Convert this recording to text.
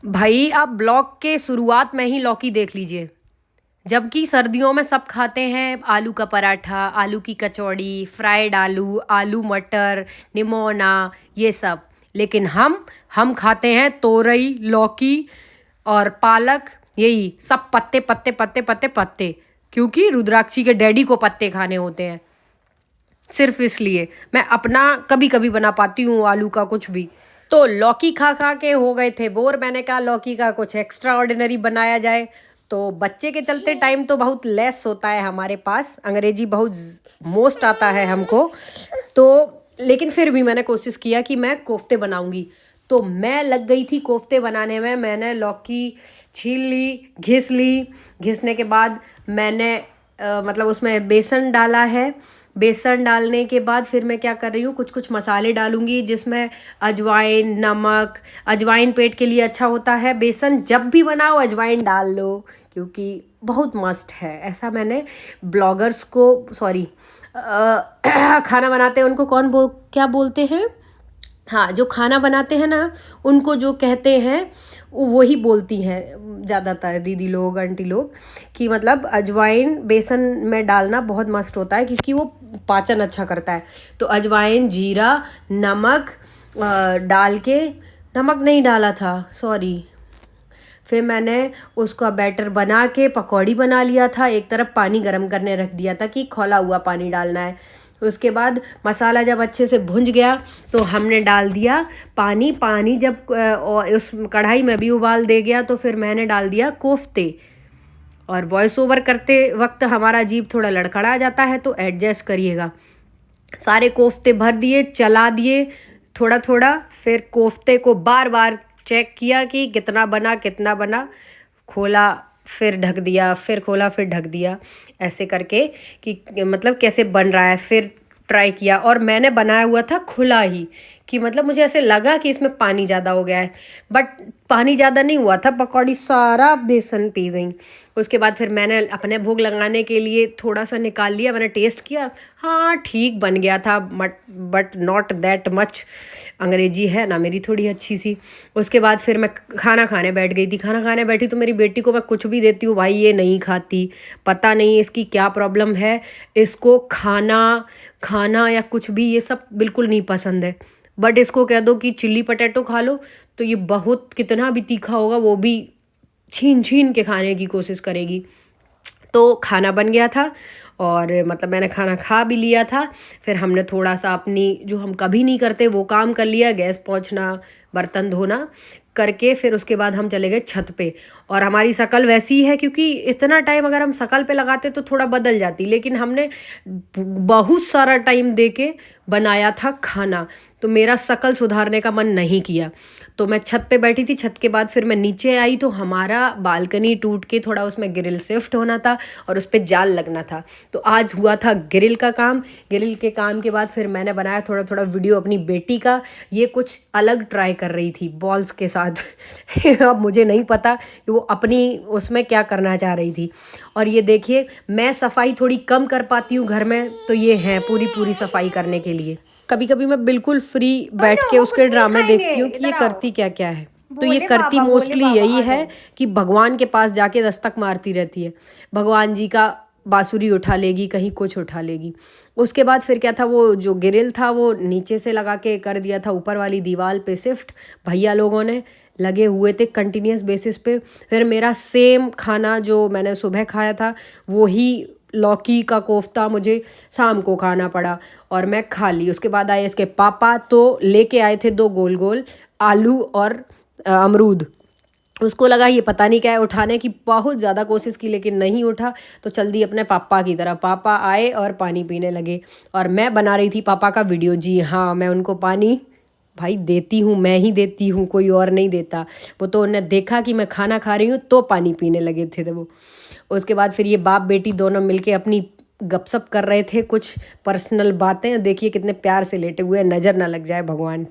भाई आप ब्लॉग के शुरुआत में ही लौकी देख लीजिए। जबकि सर्दियों में सब खाते हैं आलू का पराठा, आलू की कचौड़ी, फ्राइड आलू, आलू मटर, निमोना, ये सब। लेकिन हम खाते हैं तोरई, लौकी और पालक, यही सब पत्ते पत्ते पत्ते पत्ते पत्ते। क्योंकि रुद्राक्षी के डैडी को पत्ते खाने होते हैं। सिर्फ इसलिए मैं अपना कभी कभी बना पाती हूँ आलू का कुछ भी। तो लौकी खा खा के हो गए थे बोर। मैंने कहा लौकी का कुछ एक्स्ट्रा ऑर्डिनरी बनाया जाए। तो बच्चे के चलते टाइम तो बहुत लेस होता है हमारे पास, अंग्रेजी बहुत मोस्ट आता है हमको। तो लेकिन फिर भी मैंने कोशिश किया कि मैं कोफ्ते बनाऊंगी। तो मैं लग गई थी कोफ्ते बनाने में। मैंने लौकी छील ली, घिस ली। घिसने के बाद मैंने मतलब उसमें बेसन डाला है। बेसन डालने के बाद फिर मैं क्या कर रही हूँ, कुछ कुछ मसाले डालूंगी जिसमें अजवाइन, नमक। अजवाइन पेट के लिए अच्छा होता है। बेसन जब भी बनाओ अजवाइन डाल लो क्योंकि बहुत मस्त है। ऐसा मैंने ब्लॉगर्स को, सॉरी खाना बनाते हैं उनको क्या बोलते हैं, हाँ जो खाना बनाते हैं ना उनको जो कहते हैं वही बोलती हैं ज़्यादातर दीदी लोग, आंटी लोग, कि मतलब अजवाइन बेसन में डालना बहुत मस्त होता है क्योंकि वो पाचन अच्छा करता है। तो अजवाइन, जीरा, नमक डाल के, नमक नहीं डाला था सॉरी। फिर मैंने उसका बैटर बना के पकौड़ी बना लिया था। एक तरफ पानी गर्म करने रख दिया था कि खौला हुआ पानी डालना है। उसके बाद मसाला जब अच्छे से भुंज गया तो हमने डाल दिया पानी। पानी जब उस कढ़ाई में भी उबाल दे गया तो फिर मैंने डाल दिया कोफ्ते। और वॉइस ओवर करते वक्त हमारा जीभ थोड़ा लड़खड़ा जाता है तो एडजस्ट करिएगा। सारे कोफ्ते भर दिए, चला दिए थोड़ा थोड़ा। फिर कोफ्ते को बार बार चेक किया कि कितना बना। खोला फिर ढक दिया, फिर खोला फिर ढक दिया, ऐसे करके कि मतलब कैसे बन रहा है। फिर ट्राई किया और मैंने बनाया हुआ था खुला ही, कि मतलब मुझे ऐसे लगा कि इसमें पानी ज़्यादा हो गया है, बट पानी ज़्यादा नहीं हुआ था। पकौड़ी सारा बेसन पी गई। उसके बाद फिर मैंने अपने भोग लगाने के लिए थोड़ा सा निकाल लिया। मैंने टेस्ट किया, हाँ ठीक बन गया था, बट नॉट दैट मच। अंग्रेजी है ना मेरी थोड़ी अच्छी सी। उसके बाद फिर मैं खाना खाने बैठ गई थी। खाना खाने बैठी तो मेरी बेटी को मैं कुछ भी देती हूँ भाई ये नहीं खाती। पता नहीं इसकी क्या प्रॉब्लम है, इसको खाना या कुछ भी ये सब बिल्कुल नहीं पसंद है। बट इसको कह दो कि चिल्ली पटेटो खा लो तो ये बहुत, कितना भी तीखा होगा वो भी छीन छीन के खाने की कोशिश करेगी। तो खाना बन गया था और मतलब मैंने खाना खा भी लिया था। फिर हमने थोड़ा सा अपनी जो हम कभी नहीं करते वो काम कर लिया, गैस पोंछना, बर्तन धोना करके फिर उसके बाद हम चले गए छत पे। और हमारी शक्ल वैसी है क्योंकि इतना टाइम अगर हम शक्ल पे लगाते तो थोड़ा बदल जाती, लेकिन हमने बहुत सारा टाइम दे के बनाया था खाना तो मेरा शक्ल सुधारने का मन नहीं किया। तो मैं छत पे बैठी थी। छत के बाद फिर मैं नीचे आई तो हमारा बालकनी टूट के थोड़ा उसमें ग्रिल शिफ्ट होना था और उस पर जाल लगना था। तो आज हुआ था ग्रिल का काम। ग्रिल के काम के बाद फिर मैंने बनाया थोड़ा थोड़ा वीडियो अपनी बेटी का। ये कुछ अलग ट्राई कर रही थी बॉल्स के साथ अब मुझे नहीं पता कि वो अपनी उसमें क्या करना चाह रही थी। और ये देखिए मैं सफाई थोड़ी कम कर पाती हूँ घर में, तो ये है पूरी सफाई करने के लिए। कभी कभी मैं बिल्कुल फ्री बैठ के उसके ड्रामे देखती हूँ कि ये करती क्या क्या है। तो ये करती मोस्टली यही है कि भगवान के पास जाके दस्तक मारती रहती है। भगवान जी का बांसुरी उठा लेगी, कहीं कुछ उठा लेगी। उसके बाद फिर क्या था, वो जो ग्रिल था वो नीचे से लगा के कर दिया था ऊपर वाली दीवार पे शिफ्ट। भैया लोगों ने लगे हुए थे कंटिन्यूस बेसिस पे। फिर मेरा सेम खाना जो मैंने सुबह खाया था वही लौकी का कोफ्ता मुझे शाम को खाना पड़ा और मैं खा ली। उसके बाद आए इसके पापा तो लेके आए थे 2 गोल गोल आलू और अमरूद। उसको लगा ये पता नहीं क्या है, उठाने की बहुत ज़्यादा कोशिश की लेकिन नहीं उठा। तो चल दी अपने पापा की तरफ। पापा आए और पानी पीने लगे और मैं बना रही थी पापा का वीडियो। जी हाँ, मैं उनको पानी भाई देती हूँ, मैं ही देती हूँ, कोई और नहीं देता। वो तो उन्हें देखा कि मैं खाना खा रही हूँ तो पानी पीने लगे थे वो। उसके बाद फिर ये बाप बेटी दोनों मिलके अपनी गपशप कर रहे थे, कुछ पर्सनल बातें। देखिए कितने प्यार से लेटे हुए, नज़र ना लग जाए भगवान।